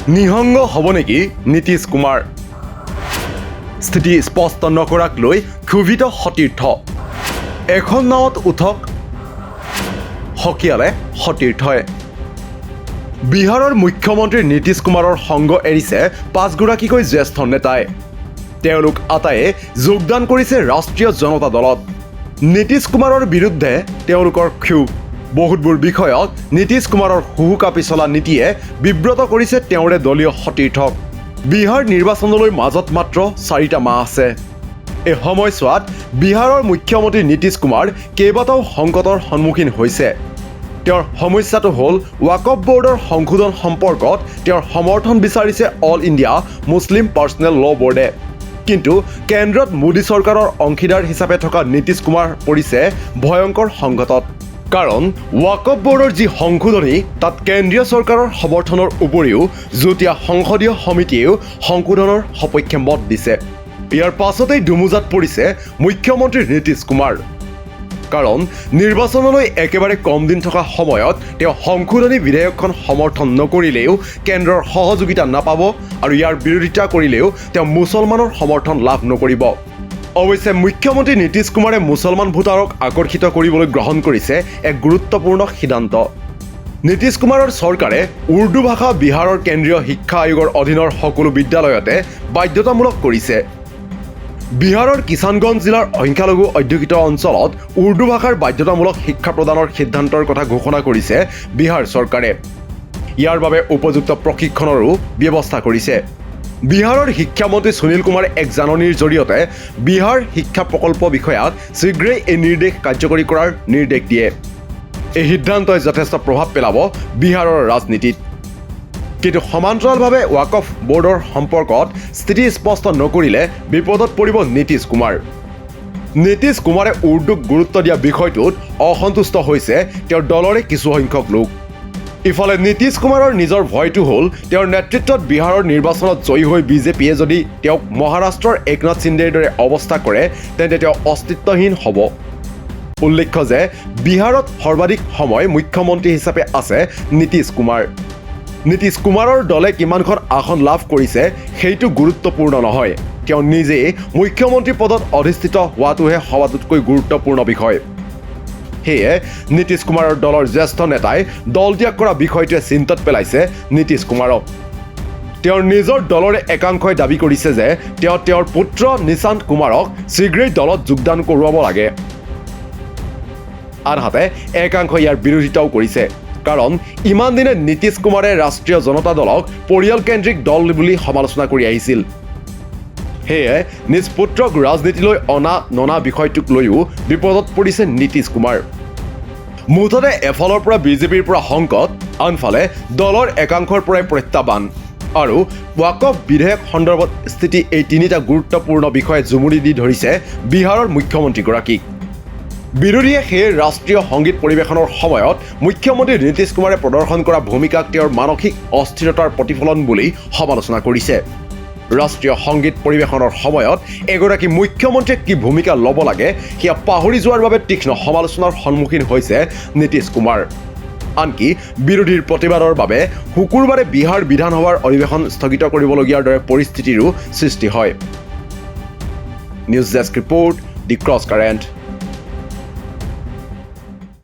নিহংগ হ'ব নেকি নীতিশ কুমাৰ? স্থিতি স্পষ্ট নকৰাক লৈ ক্ষোভিত সতীৰ্থ। এখন নাৱত উঠক সকীয়ালে সতীৰ্থই। বিহাৰৰ মুখ্যমন্ত্ৰী নীতিশ কুমাৰৰ সংগ এৰিছে 5গৰাকীকৈ জ্যেষ্ঠ নেতাই। তেওঁলোক আটাইয়ে যোগদান কৰিছে ৰাষ্ট্ৰীয় জনতা দলত। নীতিশ কুমাৰৰ বিৰুদ্ধে তেওঁলোকৰ ক্ষোভ। বহুতবোৰ বিষয়ত নীতিশ কুমাৰৰ হুহুকাপি চলা নীতিয়ে বিব্ৰত কৰিছে তেওঁৰে দলীয় সতীৰ্থক। বিহাৰ নিৰ্বাচনলৈ মাজত মাত্ৰ 4টা মাহ আছে। এই সময়ছোৱাত বিহাৰৰ মুখ্যমন্ত্ৰী নীতিশ কুমাৰ কেইবাটাও সংকটৰ সন্মুখীন হৈছে। তেওঁৰ সমস্যাটো হ'ল ৱাকফ বোৰ্ডৰ সংশোধন সম্পৰ্কত তেওঁৰ সমৰ্থন বিচাৰিছে অল ইণ্ডিয়া মুছলিম পাৰ্চনেল ল' বোৰ্ডে। কিন্তু কেন্দ্ৰত মোদী চৰকাৰৰ অংশীদাৰ হিচাপে থকা নীতিশ কুমাৰ পৰিছে ভয়ংকৰ সংকটত। কাৰণ ৱাকফ বোৰ্ডৰ যি সংশোধনী তাত কেন্দ্ৰীয় চৰকাৰৰ সমৰ্থনৰ উপৰিও যুটীয়া সংসদীয় সমিতিয়েও সংশোধনৰ সপক্ষে মত দিছে। ইয়াৰ পাছতেই ধুমুজাত পৰিছে মুখ্যমন্ত্ৰী নীতিশ কুমাৰ। কাৰণ নিৰ্বাচনলৈ একেবাৰে কম দিন থকা সময়ত তেওঁ সংশোধনী বিধেয়কখন সমৰ্থন নকৰিলেও কেন্দ্ৰৰ সহযোগিতা নাপাব আৰু ইয়াৰ বিৰোধিতা কৰিলেও তেওঁ মুছলমানৰ সমৰ্থন লাভ নকৰিব। অৱশ্যে মুখ্যমন্ত্ৰী নীতিশ কুমাৰে মুছলমান ভোটাৰক আকৰ্ষিত কৰিবলৈ গ্ৰহণ কৰিছে এক গুৰুত্বপূৰ্ণ সিদ্ধান্ত। নীতিশ কুমাৰৰ চৰকাৰে উৰ্দু ভাষা বিহাৰৰ কেন্দ্ৰীয় শিক্ষা আয়োগৰ অধীনৰ সকলো বিদ্যালয়তে বাধ্যতামূলক কৰিছে। বিহাৰৰ কিষাণগঞ্জ জিলাৰ সংখ্যালঘু অধ্যুষিত অঞ্চলত উৰ্দু ভাষাৰ বাধ্যতামূলক শিক্ষা প্ৰদানৰ সিদ্ধান্তৰ কথা ঘোষণা কৰিছে বিহাৰ চৰকাৰে। ইয়াৰ বাবে উপযুক্ত প্ৰশিক্ষণৰো ব্যৱস্থা কৰিছে। বিহাৰৰ শিক্ষামন্ত্ৰী সুনীল কুমাৰে এক জাননীৰ জৰিয়তে বিহাৰ শিক্ষা প্ৰকল্প বিষয়াক শীঘ্ৰেই এই নিৰ্দেশ কাৰ্যকৰী কৰাৰ নিৰ্দেশ দিয়ে। এই সিদ্ধান্তই যথেষ্ট প্ৰভাৱ পেলাব বিহাৰৰ ৰাজনীতিত। কিন্তু সমান্তৰালভাৱে ৱাকফ বোৰ্ডৰ সম্পৰ্কত স্থিতি স্পষ্ট নকৰিলে বিপদত পৰিব নীতিশ কুমাৰ। নীতিশ কুমাৰে উৰ্দুক গুৰুত্ব দিয়া বিষয়টোত অসন্তুষ্ট হৈছে তেওঁৰ দলৰে কিছুসংখ্যক লোক। ইফালে নীতিশ কুমাৰৰ নিজৰ ভয়টো হ'ল তেওঁৰ নেতৃত্বত বিহাৰৰ নিৰ্বাচনত জয়ী হৈ বিজেপিয়ে যদি তেওঁক মহাৰাষ্ট্ৰৰ একনাথ সিন্দেৰ দৰে অৱস্থা কৰে তেন্তে তেওঁ অস্তিত্বহীন হ'ব। উল্লেখ্য যে বিহাৰত সৰ্বাধিক সময় মুখ্যমন্ত্ৰী হিচাপে আছে নীতিশ কুমাৰ। নীতিশ কুমাৰৰ দলে কিমানখন আসন লাভ কৰিছে সেইটো গুৰুত্বপূৰ্ণ নহয়, তেওঁ নিজেই মুখ্যমন্ত্ৰী পদত অধিষ্ঠিত হোৱাটোহে সবাতোতকৈ গুৰুত্বপূৰ্ণ বিষয়। সেয়ে নীতিশ কুমাৰৰ দলৰ জ্যেষ্ঠ নেতাই দল ত্যাগ কৰা বিষয়টোৱে চিন্তাত পেলাইছে নীতিশ কুমাৰক। তেওঁৰ নিজৰ দলৰে একাংশই দাবী কৰিছে যে তেওঁ তেওঁৰ পুত্ৰ নিশান্ত কুমাৰক শীঘ্ৰেই দলত যোগদান কৰোৱাব লাগে। আনহাতে একাংশই ইয়াৰ বিৰোধিতাও কৰিছে। কাৰণ ইমান দিনে নীতিশ কুমাৰে ৰাষ্ট্ৰীয় জনতা দলক পৰিয়ালকেন্দ্ৰিক দল বুলি সমালোচনা কৰি আহিছিল। সেয়ে নিজ পুত্ৰক ৰাজনীতিলৈ অনা ননা বিষয়টোক লৈও বিপদত পৰিছে নীতিশ কুমাৰ। মুঠতে এফালৰ পৰা বিজেপিৰ পৰা সংকট, আনফালে দলৰ একাংশৰ পৰাই প্ৰত্যাহ্বান আৰু ৱাকফ বিধেয়ক সন্দৰ্ভত স্থিতি, এই তিনিটা গুৰুত্বপূৰ্ণ বিষয়ে জুমুৰি দি ধৰিছে বিহাৰৰ মুখ্যমন্ত্ৰীগৰাকীক। বিৰোধীয়ে সেই ৰাষ্ট্ৰীয় সংগীত পৰিৱেশনৰ সময়ত মুখ্যমন্ত্ৰী নীতিশ কুমাৰে প্ৰদৰ্শন কৰা ভূমিকাক তেওঁৰ মানসিক অস্থিৰতাৰ প্ৰতিফলন বুলি সমালোচনা কৰিছে। ৰাষ্ট্ৰীয় সংগীত পৰিৱেশনৰ সময়ত এগৰাকী মুখ্যমন্ত্ৰীয়ে কি ভূমিকা ল'ব লাগে সেয়া পাহৰি যোৱাৰ বাবে তীক্ষ্ণ সমালোচনাৰ সন্মুখীন হৈছে নীতিশ কুমাৰ। আনকি বিৰোধীৰ প্ৰতিবাদৰ বাবে শুকুৰবাৰে বিহাৰ বিধানসভাৰ অধিৱেশন স্থগিত কৰিবলগীয়াৰ দৰে পৰিস্থিতিৰো সৃষ্টি হয়। নিউজ ডেস্ক ৰিপৰ্ট, দি ক্ৰছ কাৰেণ্ট।